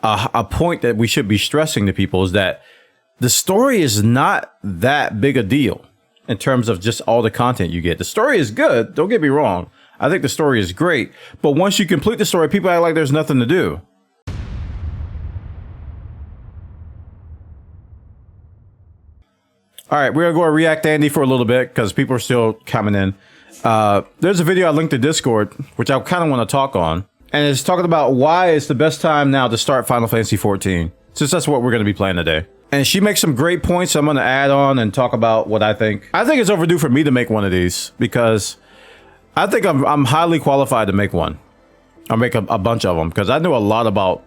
a point that we should be stressing to people is that the story is not that big a deal in terms of just all the content you get. The story is good. Don't get me wrong. I think the story is great. But once you complete the story, people act like there's nothing to do. All right, we're going to go and react to Andy for a little bit because people are still coming in. There's a video I linked to Discord, which I kind of want to talk on. And it's talking about why it's the best time now to start Final Fantasy XIV, since that's what we're going to be playing today. And she makes some great points I'm going to add on and talk about what I think. I think it's overdue for me to make one of these because I think I'm highly qualified to make one. I'll make a bunch of them because I know a lot about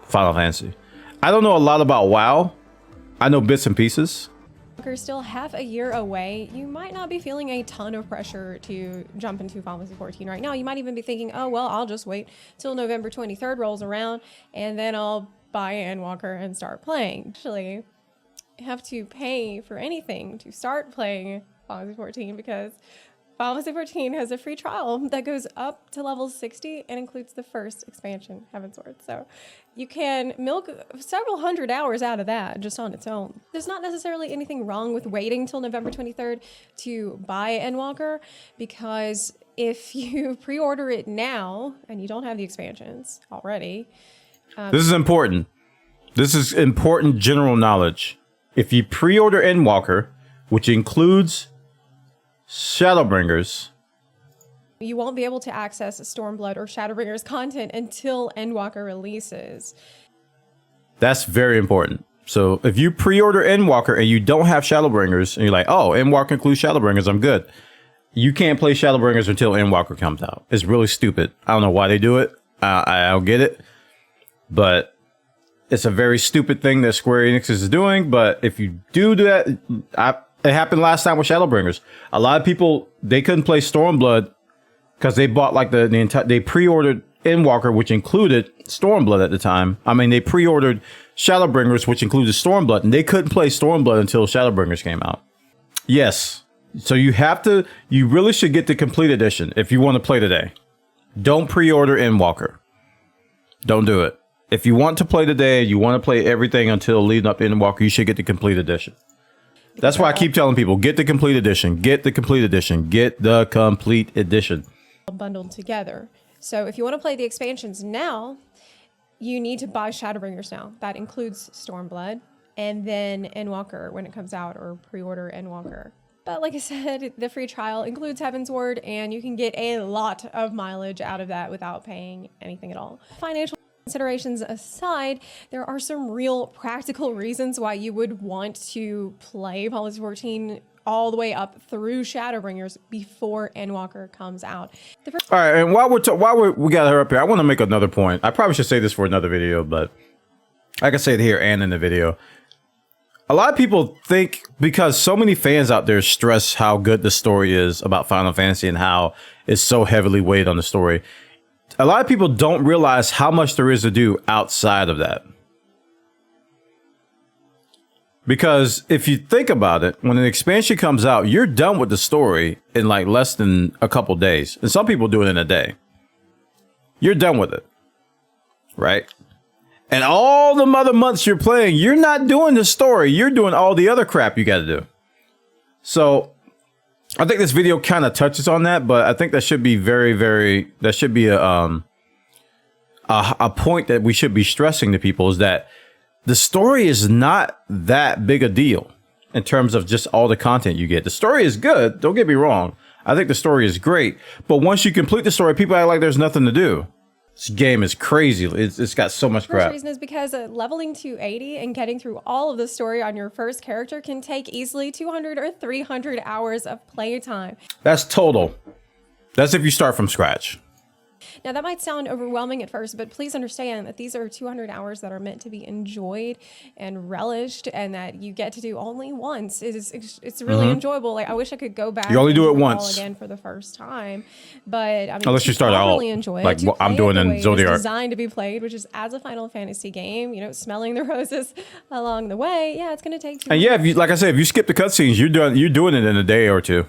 Final Fantasy. I don't know a lot about WoW. I know bits and pieces. You're still half a year away. You might not be feeling a ton of pressure to jump into Final Fantasy XIV right now. You might even be thinking, oh, well, I'll just wait till November 23rd rolls around and then I'll buy Endwalker and start playing. Actually, you have to pay for anything to start playing Final Fantasy XIV because Final Fantasy XIV has a free trial that goes up to level 60 and includes the first expansion, Heavensward. So you can milk several hundred hours out of that just on its own. There's not necessarily anything wrong with waiting till November 23rd to buy Endwalker, because if you pre-order it now and you don't have the expansions already. This is important. This is important general knowledge. If you pre-order Endwalker, which includes Shadowbringers, you won't be able to access Stormblood or Shadowbringers content until Endwalker releases. That's very important. So if you pre-order Endwalker and you don't have Shadowbringers and you're like, oh, Endwalker includes Shadowbringers, I'm good. You can't play Shadowbringers until Endwalker comes out. It's really stupid. I don't know why they do it. I don't get it. But it's a very stupid thing that Square Enix is doing. But if you do that, it happened last time with Shadowbringers. A lot of people, they couldn't play Stormblood because they bought like the entire, they pre-ordered Endwalker, which included Stormblood at the time. I mean, they pre-ordered Shadowbringers, which included Stormblood, and they couldn't play Stormblood until Shadowbringers came out. Yes. So you really should get the complete edition if you want to play today. Don't pre-order Endwalker. Don't do it. If you want to play today, you want to play everything until leading up to Endwalker, you should get the complete edition. That's why I keep telling people, get the complete edition, get the complete edition, get the complete edition. Bundled together. So if you want to play the expansions now, you need to buy Shadowbringers now. That includes Stormblood and then Endwalker when it comes out, or pre-order Endwalker. But like I said, the free trial includes Heavensward, and you can get a lot of mileage out of that without paying anything at all. Financial considerations aside, there are some real practical reasons why you would want to play Final Fantasy XIV all the way up through Shadowbringers before Endwalker comes out. All right, and while we got her up here, I want to make another point. I probably should say this for another video, but I can say it here and in the video. A lot of people think, because so many fans out there stress how good the story is about Final Fantasy and how it's so heavily weighted on the story, a lot of people don't realize how much there is to do outside of that. Because if you think about it, when an expansion comes out, you're done with the story in like less than a couple days. And some people do it in a day. You're done with it, right? And all the other months you're playing, you're not doing the story. You're doing all the other crap you got to do. So I think this video kind of touches on that, but I think that should be that should be a point that we should be stressing to people, is that the story is not that big a deal in terms of just all the content you get. The story is good. Don't get me wrong. I think the story is great. But once you complete the story, people act like there's nothing to do. This game is crazy. It's got so much crap. The reason is because leveling to 80 and getting through all of the story on your first character can take easily 200 or 300 hours of playtime. That's total. That's if you start from scratch. Now, that might sound overwhelming at first, but please understand that these are 200 hours that are meant to be enjoyed and relished, and that you get to do only once. It's really enjoyable. Like, I wish I could go back. You only do it all once again for the first time, but I mean, unless you start out really enjoy like it, what I'm doing in Zodiac. It's designed to be played, which is as a Final Fantasy game. You know, smelling the roses along the way. Yeah, it's going to take. And yeah, if you, like I said, if you skip the cutscenes, you're doing it in a day or two.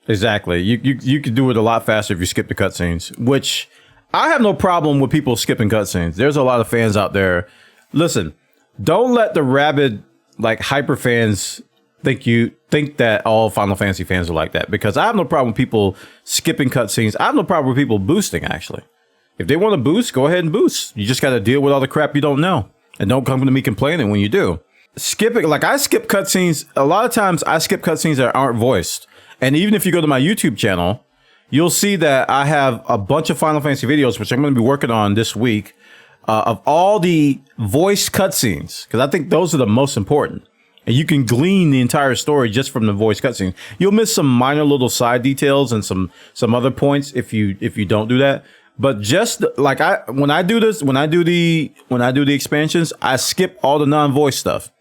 Exactly. You could do it a lot faster if you skip the cutscenes, which I have no problem with people skipping cutscenes. There's a lot of fans out there. Listen, don't let the rabid, like, hyper fans think that all Final Fantasy fans are like that, because I have no problem with people skipping cutscenes. I have no problem with people boosting, actually. If they want to boost, go ahead and boost. You just got to deal with all the crap you don't know. And don't come to me complaining when you do. Skipping, like, I skip cutscenes. A lot of times I skip cutscenes that aren't voiced. And even if you go to my YouTube channel, you'll see that I have a bunch of Final Fantasy videos, which I'm going to be working on this week, of all the voiced cutscenes, because I think those are the most important. And you can glean the entire story just from the voice cutscene. You'll miss some minor little side details and some other points if you don't do that. But just like when I do the expansions, I skip all the non-voice stuff.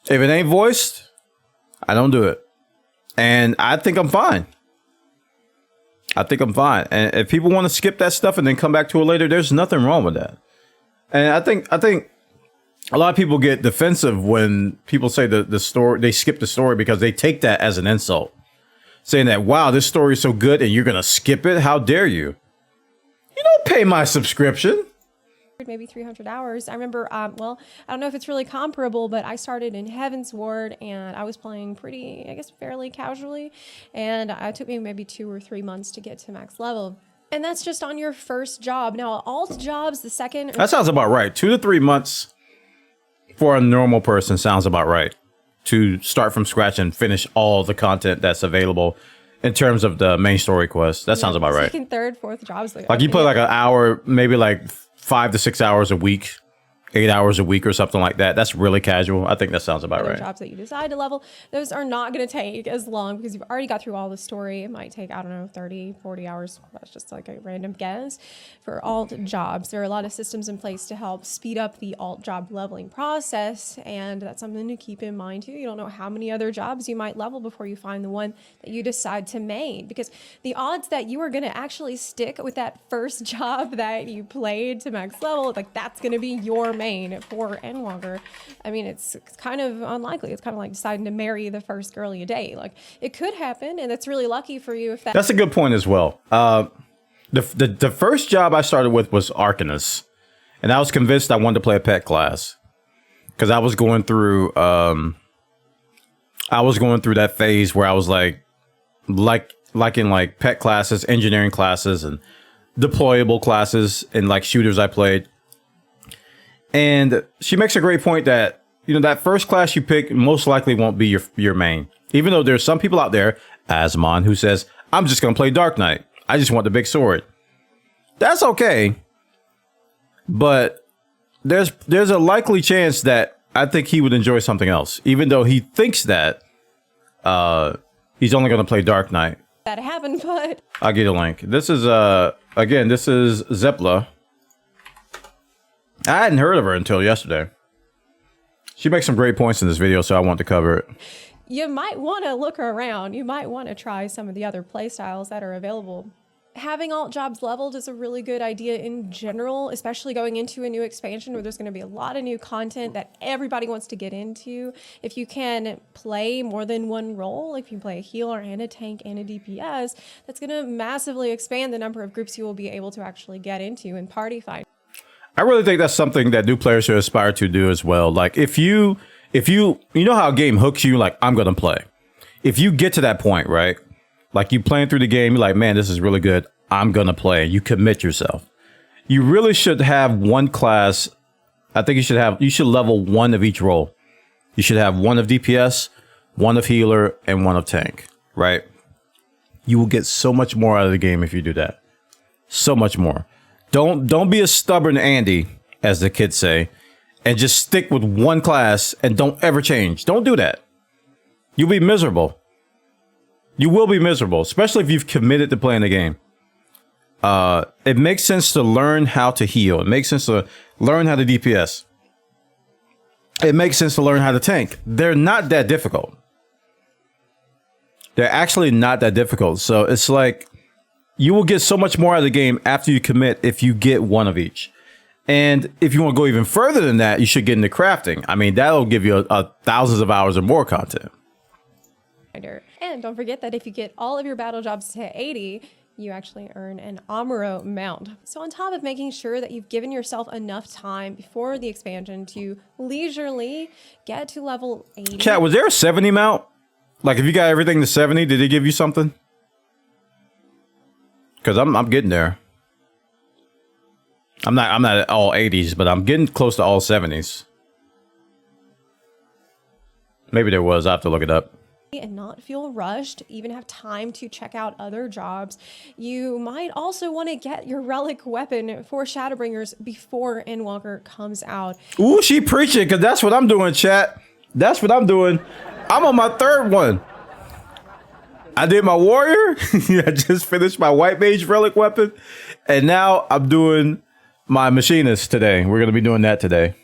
If it ain't voiced, I don't do it. And I think I'm fine. And if people want to skip that stuff and then come back to it later, there's nothing wrong with that. And I think a lot of people get defensive when people say the story, they skip the story, because they take that as an insult. Saying that, wow, this story is so good and you're going to skip it? How dare you? You don't pay my subscription. Maybe 300 hours. I remember, well, I don't know if it's really comparable, but I started in Heaven's Ward and I was playing pretty, I guess, fairly casually. And it took me maybe 2 or 3 months to get to max level. And that's just on your first job. Now, alt jobs, the second... That sounds about right. 2 to 3 months for a normal person sounds about right. To start from scratch and finish all the content that's available in terms of the main story quest. That sounds about right. Second, third, fourth jobs. Like you play like an hour, maybe like 5 to 6 hours a week, 8 hours a week or something like that. That's really casual. I think that sounds about right. Jobs that you decide to level, those are not going to take as long because you've already got through all the story. It might take, I don't know, 30, 40 hours. That's just like a random guess for alt jobs. There are a lot of systems in place to help speed up the alt job leveling process. And that's something to keep in mind too. You don't know how many other jobs you might level before you find the one that you decide to main, because the odds that you are going to actually stick with that first job that you played to max level, like that's going to be your main for Endwalker. I mean, it's kind of unlikely. It's kind of like deciding to marry the first girl you date. Like, it could happen, and it's really lucky for you if that's a good point as well. The first job I started with was Arcanist, and I was convinced I wanted to play a pet class because I was going through that phase where I was like in pet classes, engineering classes, and deployable classes in like shooters I played. And she makes a great point that, you know, that first class you pick most likely won't be your main. Even though there's some people out there, Asmon, who says, I'm just going to play Dark Knight. I just want the big sword. That's okay. But there's a likely chance that I think he would enjoy something else, even though he thinks that he's only going to play Dark Knight. That happened, but I'll get a link. This is again, this is Zepla. I hadn't heard of her until yesterday. She makes some great points in this video, so I want to cover it. You might want to look around. You might want to try some of the other playstyles that are available. Having alt jobs leveled is a really good idea in general, especially going into a new expansion where there's going to be a lot of new content that everybody wants to get into. If you can play more than one role, if you play a healer and a tank and a DPS, that's going to massively expand the number of groups you will be able to actually get into and party fight. I really think that's something that new players should aspire to do as well. Like if you know how a game hooks you, like I'm going to play. If you get to that point, right? Like you playing through the game, you're like, man, this is really good. I'm going to play. You commit yourself. You really should have one class. I think you should level one of each role. You should have one of DPS, one of healer, and one of tank, right? You will get so much more out of the game if you do that. So much more. Don't be a stubborn Andy, as the kids say, and just stick with one class and don't ever change. Don't do that. You'll be miserable. You will be miserable, especially if you've committed to playing the game. It makes sense to learn how to heal. It makes sense to learn how to DPS. It makes sense to learn how to tank. They're not that difficult. They're actually not that difficult. So it's like, you will get so much more out of the game after you commit if you get one of each. And if you want to go even further than that, you should get into crafting. I mean, that'll give you thousands of hours of more content. And don't forget that if you get all of your battle jobs to 80, you actually earn an Amuro mount. So on top of making sure that you've given yourself enough time before the expansion to leisurely get to level 80. Chat, was there a 70 mount? Like if you got everything to 70, did they give you something? Because I'm getting there. I'm not at all 80s, but I'm getting close to all 70s. Maybe there was. I have to look it up. And not feel rushed, even have time to check out other jobs. You might also want to get your relic weapon for Shadowbringers before Endwalker comes out. Ooh, she preaching, because that's what I'm doing, chat. That's what I'm doing. I'm on my third one. I did my warrior. I just finished my white mage relic weapon. And now I'm doing my machinist today. We're going to be doing that today.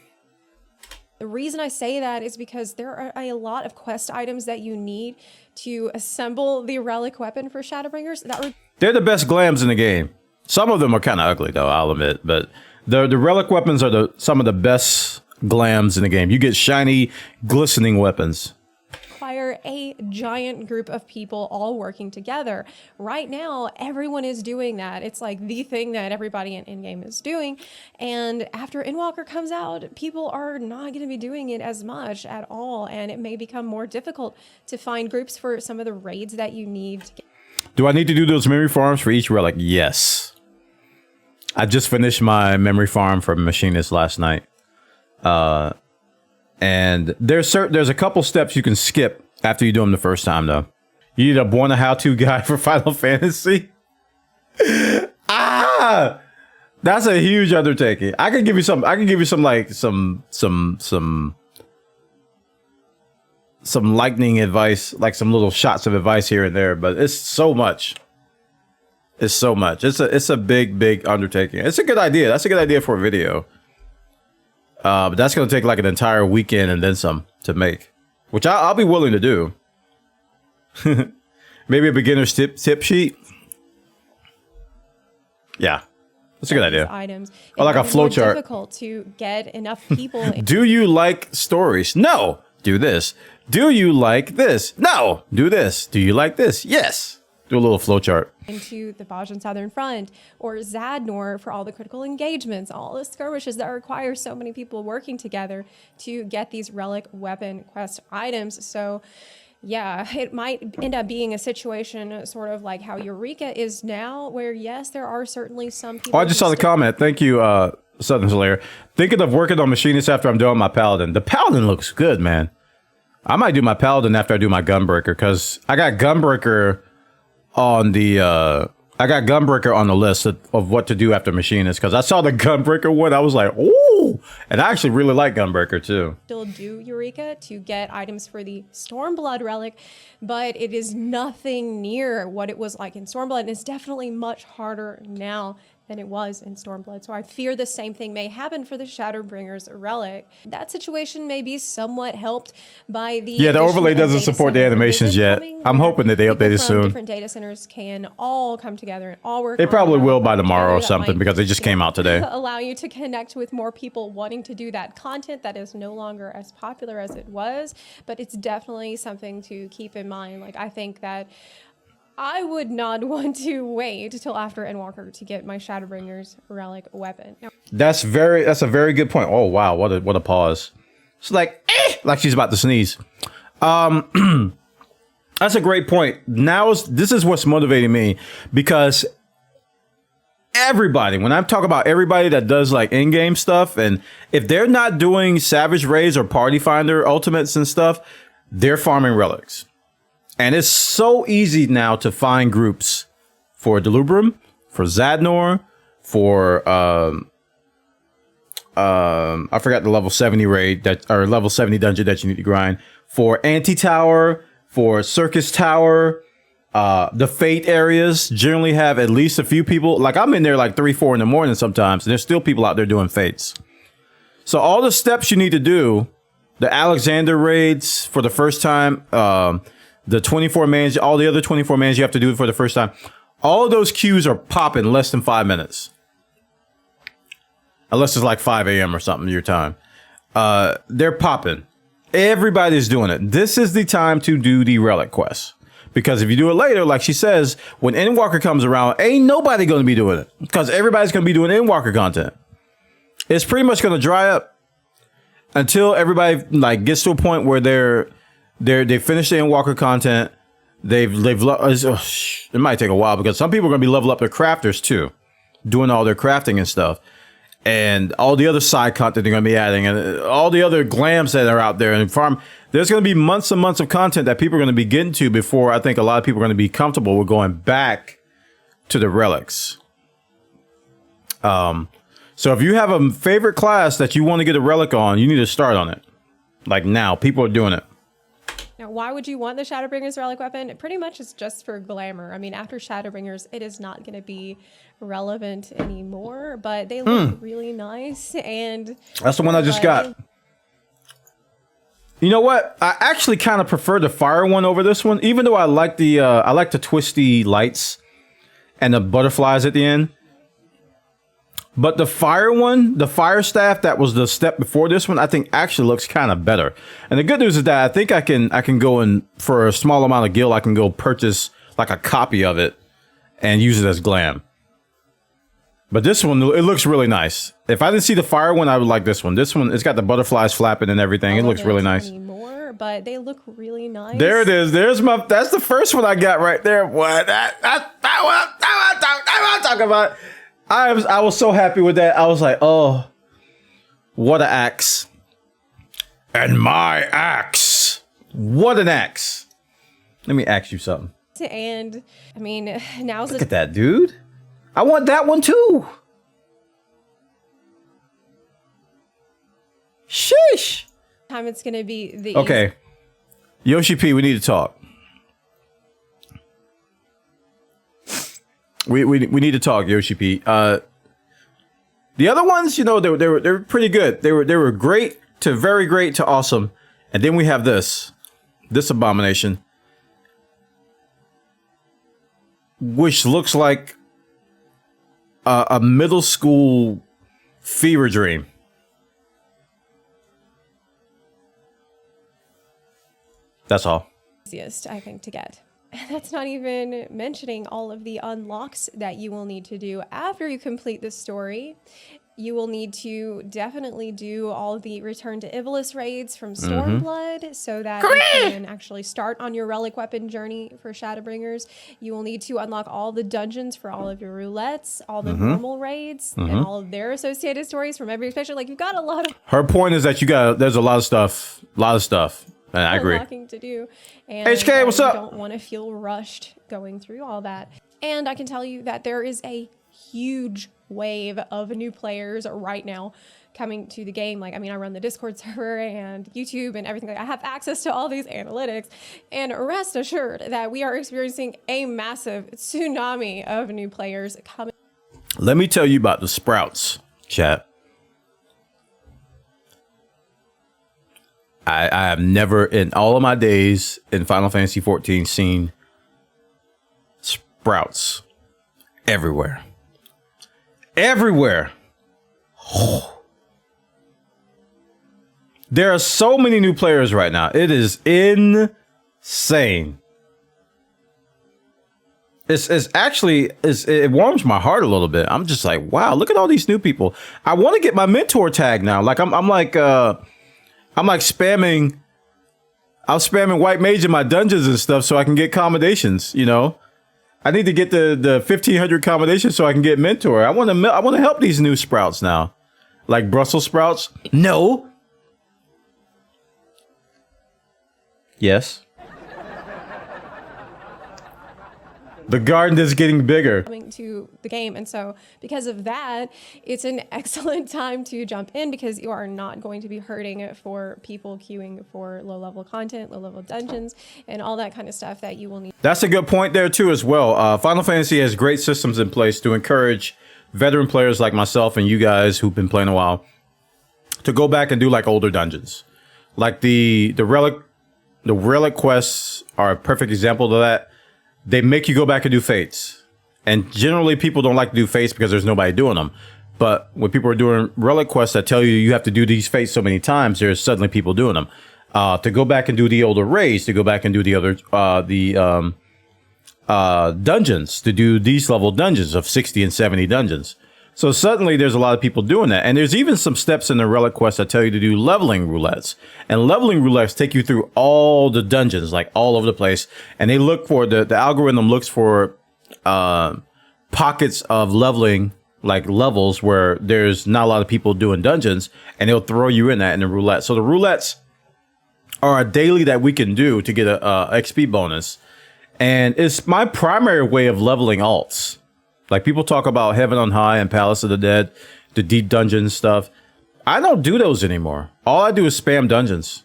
The reason I say that is because there are a lot of quest items that you need to assemble the relic weapon for Shadowbringers. They're the best glams in the game. Some of them are kind of ugly, though, I'll admit. But the relic weapons are some of the best glams in the game. You get shiny, glistening weapons. Require a giant group of people all working together. Right now, everyone is doing that. It's like the thing that everybody in game is doing. And after Endwalker comes out, people are not going to be doing it as much at all. And it may become more difficult to find groups for some of the raids that you need to get. Do I need to do those memory farms for each relic? Yes. I just finished my memory farm for Machinist last night. And there's a couple steps you can skip after you do them the first time, though. You need a Bwana how-to guide for Final Fantasy. That's a huge undertaking. I can give you some lightning advice, like some little shots of advice here and there. But it's so much. It's so much. It's a big undertaking. It's a good idea. That's a good idea for a video. But that's going to take like an entire weekend and then some to make, which I'll be willing to do. Maybe a beginner's tip sheet. Yeah, that's a good idea. Items. Or like a flowchart. Difficult to get enough people. Do you like stories? No. Do this. Do you like this? No. Do this. Do you like this? Yes. Do a little flowchart. Into the Bajan Southern Front or Zadnor for all the critical engagements, all the skirmishes that require so many people working together to get these relic weapon quest items. So yeah, it might end up being a situation sort of like how Eureka is now, where yes, there are certainly some people. Oh, I just saw the comment. Thank you, Southern Slayer. Thinking of working on Machinist after I'm doing my Paladin. The Paladin looks good, man. I might do my Paladin after I do my Gunbreaker, because I got Gunbreaker on the list of what to do after Machinist, because I saw the Gunbreaker one. I was like, oh, and I actually really like Gunbreaker too. Still do Eureka to get items for the Stormblood relic, but it is nothing near what it was like in Stormblood, and it's definitely much harder now than it was in Stormblood. So I fear the same thing may happen for the Shadowbringers relic. That situation may be somewhat helped by the the overlay doesn't support the animations yet. I'm hoping that they update it soon. Different data centers can all come together and all work. They probably will by tomorrow or something, because they just came out today. Allow you to connect with more people wanting to do that content that is no longer as popular as it was, but it's definitely something to keep in mind. Like, I think that I would not want to wait till after Endwalker to get my Shadowbringers relic weapon. Now, that's a very good point. Oh wow, what a pause. It's like she's about to sneeze. That's a great point. This is what's motivating me, because everybody, when I talk about everybody that does like in-game stuff, and if they're not doing Savage Raids or Party Finder ultimates and stuff, they're farming relics. And it's so easy now to find groups for Delubrum, for Zadnor, for I forgot the level 70 raid or level 70 dungeon that you need to grind, for Anti-Tower, for Circus Tower. The Fate areas generally have at least a few people. Like, I'm in there like 3-4 in the morning sometimes, and there's still people out there doing Fates. So all the steps you need to do, the Alexander raids for the first time, the 24 mans, all the other 24 mans you have to do it for the first time. All of those queues are popping in less than 5 minutes. Unless it's like 5 a.m. or something your time. They're popping. Everybody's doing it. This is the time to do the relic quests, Because if you do it later, like she says, when Endwalker comes around, ain't nobody going to be doing it because everybody's going to be doing Endwalker content. It's pretty much going to dry up until everybody like gets to a point where they finish the Endwalker content. It might take a while because some people are going to be level up their crafters too, doing all their crafting and stuff, and all the other side content they're going to be adding, and all the other glams that are out there and farm. There's going to be months and months of content that people are going to be getting to before I think a lot of people are going to be comfortable with going back to the relics. So if you have a favorite class that you want to get a relic on, you need to start on it. Like now, people are doing it. Now, why would you want the Shadowbringers relic weapon? Pretty much it's just for glamour. I mean, after Shadowbringers, it is not going to be relevant anymore, but they look really nice. And that's the one I just got. You know what? I actually kind of prefer the fire one over this one, even though I like the twisty lights and the butterflies at the end. But the fire one, the fire staff that was the step before this one, I think actually looks kind of better. And the good news is that I think I can go in for a small amount of gil. I can go purchase like a copy of it and use it as glam. But this one, it looks really nice. If I didn't see the fire one, I would like this one. This one, it's got the butterflies flapping and everything. It looks really nice. Anymore, but they look really nice. There it is. That's the first one I got right there. What? That what I'm talking about. I was so happy with that. I was like, oh, what an axe. And my axe. What an axe. Let me ask you something. And I mean, now's Look at that, dude. I want that one too. Sheesh. Time it's going to be the Okay. Yoshi P, we need to talk. We need to talk, Yoshi P. The other ones, you know, they were pretty good. They were great to very great to awesome. And then we have this abomination, which looks like a middle school fever dream. That's all. Easiest, I think, to get. And that's not even mentioning all of the unlocks that you will need to do after you complete the story. You will need to definitely do all of the Return to Ivalice raids from Stormblood so that you can actually start on your relic weapon journey for Shadowbringers. You will need to unlock all the dungeons for all of your roulettes, all the normal raids, and all of their associated stories from every expansion. Like, you've got a lot of... Her point is that there's a lot of stuff. And I agree. To do. And HK, what's up? You don't want to feel rushed going through all that. And I can tell you that there is a huge wave of new players right now coming to the game. Like, I mean, I run the Discord server and YouTube and everything. I have access to all these analytics, and rest assured that we are experiencing a massive tsunami of new players coming. Let me tell you about the sprouts, chat. I have never in all of my days in Final Fantasy XIV seen sprouts everywhere. Everywhere. Oh. There are so many new players right now. It is insane. It warms my heart a little bit. I'm just like, wow, look at all these new people. I want to get my mentor tag now. Like I'm spamming white mage in my dungeons and stuff so I can get commendations, you know. I need to get the 1500 commendations so I can get mentor. I want to help these new sprouts now. Like Brussels sprouts? No. Yes. The garden is getting bigger. Coming to the game, and so because of that, it's an excellent time to jump in because you are not going to be hurting for people queuing for low-level content, low-level dungeons, and all that kind of stuff that you will need. That's a good point there too as well. Final Fantasy has great systems in place to encourage veteran players like myself and you guys who've been playing a while to go back and do like older dungeons. Like the relic quests are a perfect example of that. They make you go back and do fates. And generally people don't like to do fates because there's nobody doing them. But when people are doing relic quests that tell you have to do these fates so many times, there's suddenly people doing them. To go back and do the older raids, to go back and do the other, dungeons to do these level dungeons of 60 and 70 dungeons. So suddenly there's a lot of people doing that. And there's even some steps in the Relic quest that tell you to do leveling roulettes. And leveling roulettes take you through all the dungeons, like all over the place. And they look for, the algorithm looks for pockets of leveling, like levels where there's not a lot of people doing dungeons. And they'll throw you in that in the roulette. So the roulettes are a daily that we can do to get a XP bonus. And it's my primary way of leveling alts. Like people talk about Heaven on High and Palace of the Dead, the deep dungeon stuff. I don't do those anymore. All I do is spam dungeons.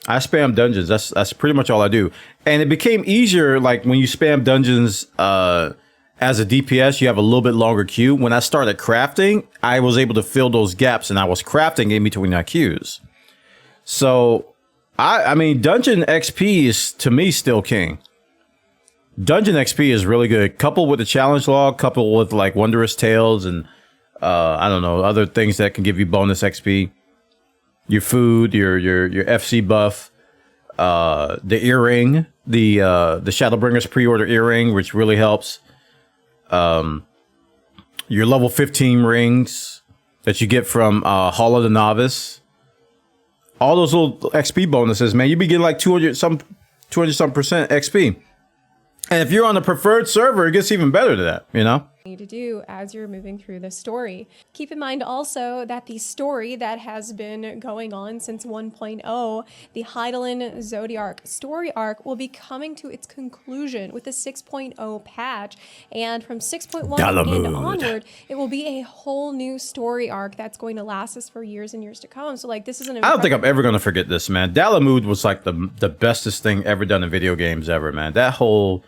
I spam dungeons. That's pretty much all I do. And it became easier, like when you spam dungeons as a DPS, you have a little bit longer queue. When I started crafting, I was able to fill those gaps, and I was crafting in between our queues. So, I mean, dungeon XP is, to me, still king. Dungeon XP is really good, coupled with the challenge log, coupled with like Wondrous Tales and I don't know, other things that can give you bonus XP. Your food, your FC buff, the earring, the Shadowbringers pre-order earring, which really helps. Your level 15 rings that you get from Hall of the Novice. All those little XP bonuses, man, you be getting like 200 some percent XP. And if you're on the preferred server, it gets even better than that, you know? Need to do as you're moving through the story. Keep in mind also that the story that has been going on since 1.0, the Hydaelyn Zodiarch story arc, will be coming to its conclusion with the 6.0 patch. And from 6.1 and onward, it will be a whole new story arc that's going to last us for years and years to come. So like this is an I don't think I'm ever going to forget this, man. Dalamud was like the bestest thing ever done in video games ever, man. That whole...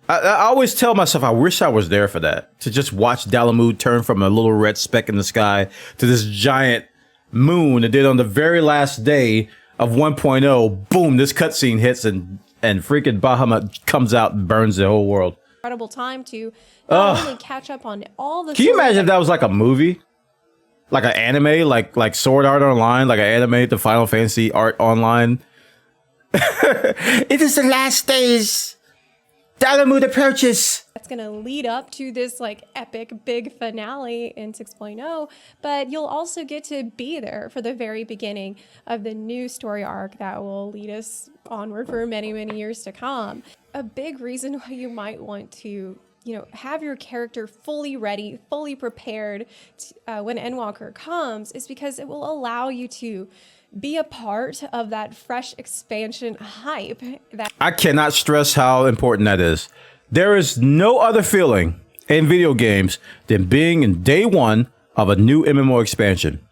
I always tell myself I wish I was there for that, to just watch Dalamud turn from a little red speck in the sky to this giant moon. And then on the very last day of 1.0, boom, this cutscene hits and freaking Bahamut comes out and burns the whole world. Incredible time to not only catch up on all the... Can you imagine if that was like a movie? Like an anime, like Sword Art Online, like an anime, the Final Fantasy art online? It is the last days. Dalamud approaches. That's going to lead up to this like epic big finale in 6.0, but you'll also get to be there for the very beginning of the new story arc that will lead us onward for many, many years to come. A big reason why you might want to, you know, have your character fully ready, fully prepared when Endwalker comes is because it will allow you to be a part of that fresh expansion hype. I cannot stress how important that is. There is no other feeling in video games than being in day one of a new MMO expansion.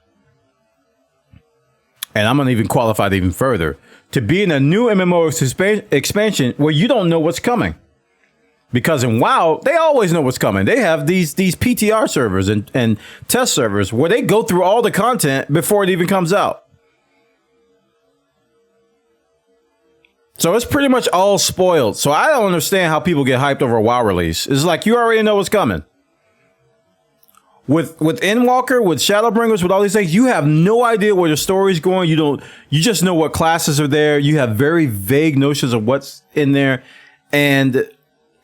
And I'm going to even qualify it even further. To be in a new MMO expansion where you don't know what's coming. Because in WoW, they always know what's coming. They have these PTR servers and test servers where they go through all the content before it even comes out. So it's pretty much all spoiled. So I don't understand how people get hyped over a WoW release. It's like you already know what's coming. With Endwalker, with Shadowbringers, with all these things, you have no idea where the story's going. You just know what classes are there. You have very vague notions of what's in there. And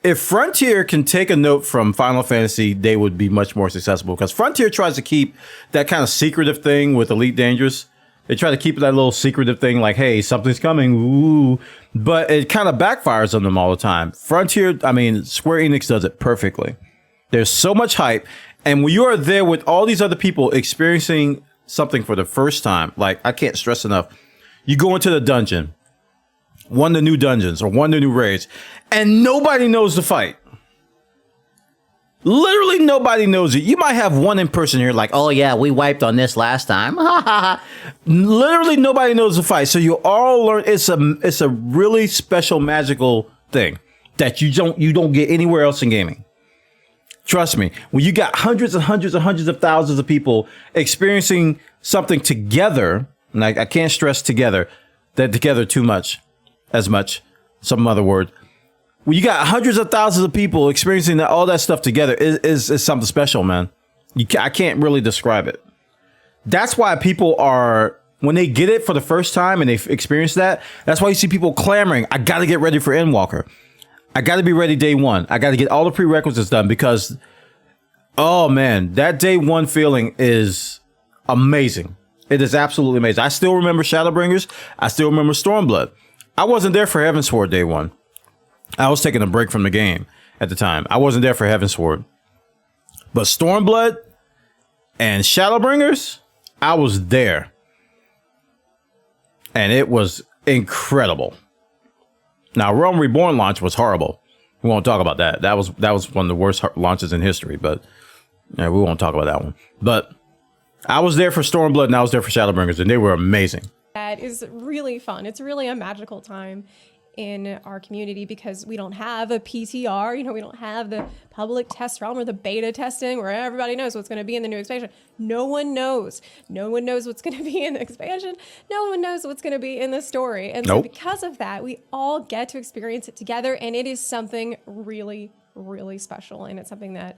if Frontier can take a note from Final Fantasy, they would be much more successful because Frontier tries to keep that kind of secretive thing with Elite Dangerous. They try to keep that little secretive thing like, hey, something's coming, ooh. But it kind of backfires on them all the time. Frontier, I mean, Square Enix does it perfectly. There's so much hype. And when you are there with all these other people experiencing something for the first time, like, I can't stress enough, you go into the dungeon, one of the new dungeons or one of the new raids, and nobody knows the fight. Literally nobody knows it. You might have one in person here like, oh yeah, we wiped on this last time. Literally nobody knows the fight. So you all learn. It's a really special magical thing that you don't get anywhere else in gaming. Trust me. When you got hundreds and hundreds and hundreds of thousands of people experiencing something together, and I can't stress together, that together too much, some other word. When you got hundreds of thousands of people experiencing all that stuff together is something special, man. I can't really describe it. That's why people are, when they get it for the first time and they experience that, that's why you see people clamoring, I got to get ready for Endwalker. I got to be ready day one. I got to get all the prerequisites done because, oh man, that day one feeling is amazing. It is absolutely amazing. I still remember Shadowbringers. I still remember Stormblood. I wasn't there for Heavensward day one. I was taking a break from the game at the time. I wasn't there for Heavensward. But Stormblood and Shadowbringers, I was there. And it was incredible. Now, Realm Reborn launch was horrible. We won't talk about that. That was one of the worst launches in history, but yeah, we won't talk about that one. But I was there for Stormblood and I was there for Shadowbringers, and they were amazing. That is really fun. It's really a magical time in our community because we don't have a PTR, we don't have the public test realm or the beta testing where everybody knows what's going to be in the new expansion. No one knows. No one knows what's going to be in the expansion. No one knows what's going to be in the story. And so because of that, we all get to experience it together, and it is something really, really special. And it's something that,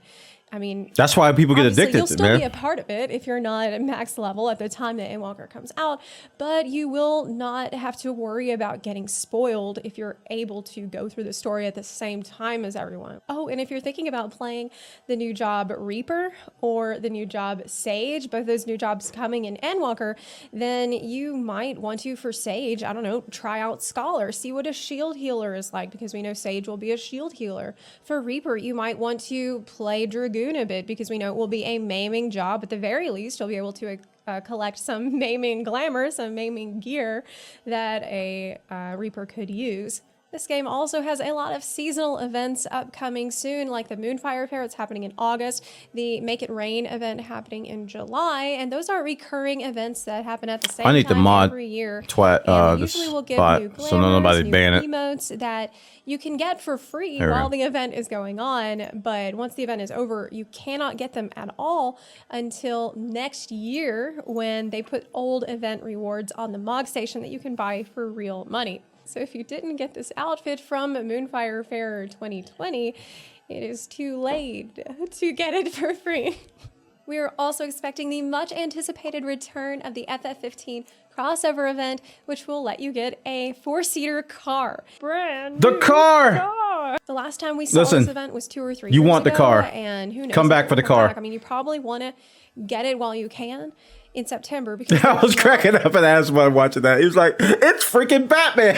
I mean, that's why people get addicted. You'll still be a part of it if you're not at max level at the time that Endwalker comes out, but you will not have to worry about getting spoiled if you're able to go through the story at the same time as everyone. Oh, and if you're thinking about playing the new job Reaper or the new job Sage, both those new jobs coming in Endwalker, then you might want to, for Sage, I don't know, try out Scholar, see what a shield healer is like, because we know Sage will be a shield healer. For Reaper, you might want to play Dragoon a bit because we know it will be a maiming job. At the very least, you'll be able to collect some maiming glamour, some maiming gear that a Reaper could use. This game also has a lot of seasonal events upcoming soon, like the Moonfire Fair. It's happening in August, the Make It Rain event happening in July, and those are recurring events that happen at the same time every year. Usually we'll give new glamours, new emotes that you can get for free while the event is going on, but once the event is over, you cannot get them at all until next year when they put old event rewards on the Mog Station that you can buy for real money. So if you didn't get this outfit from Moonfire Fair 2020, it is too late to get it for free. We are also expecting the much anticipated return of the FF15 crossover event, which will let you get a 4-seater car. Brand new car! The last time we saw this event was 2 or 3 years ago. You want the car. And who knows? Come back for the car. I mean, you probably want to get it while you can in September. Because I was cracking up and asked while watching that. He was like, it's freaking Batman.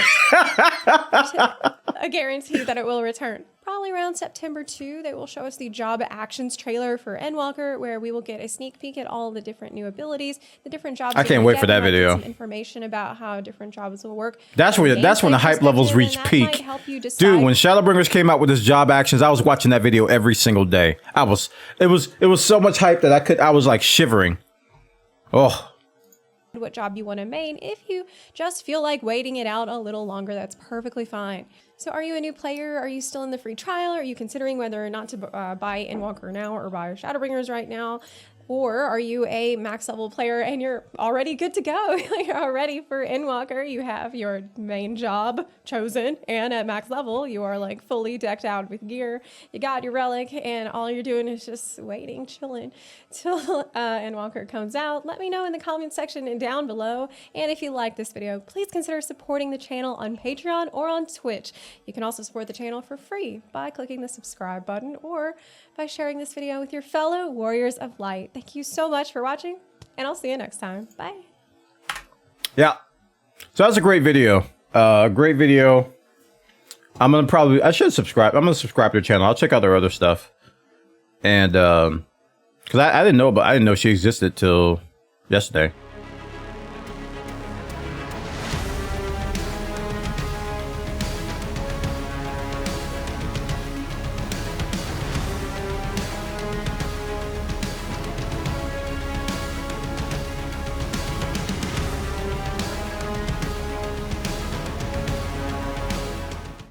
A guarantee that it will return. Probably around September 2, they will show us the job actions trailer for Endwalker, where we will get a sneak peek at all the different new abilities, the different jobs. I can't wait for that video. Some information about how different jobs will work. That's when the hype levels reach peak. Dude, when Shadowbringers came out with his job actions, I was watching that video every single day. It was so much hype that I was like shivering. Oh. What job you want to main. If you just feel like waiting it out a little longer, that's perfectly fine. So are you a new player? Are you still in the free trial? Are you considering whether or not to buy Endwalker now or buy Shadowbringers right now? Or are you a max level player and you're already good to go? You're all ready for Endwalker. You have your main job chosen, and at max level, you are like fully decked out with gear. You got your relic, and all you're doing is just waiting, chilling till Endwalker comes out. Let me know in the comment section and down below. And if you like this video, please consider supporting the channel on Patreon or on Twitch. You can also support the channel for free by clicking the subscribe button or by sharing this video with your fellow Warriors of Light. Thank you so much for watching, and I'll see you next time. Bye. Yeah. So that's a great video. Great video. I should subscribe. I'm gonna subscribe to her channel. I'll check out their other stuff. And because I didn't know she existed till yesterday.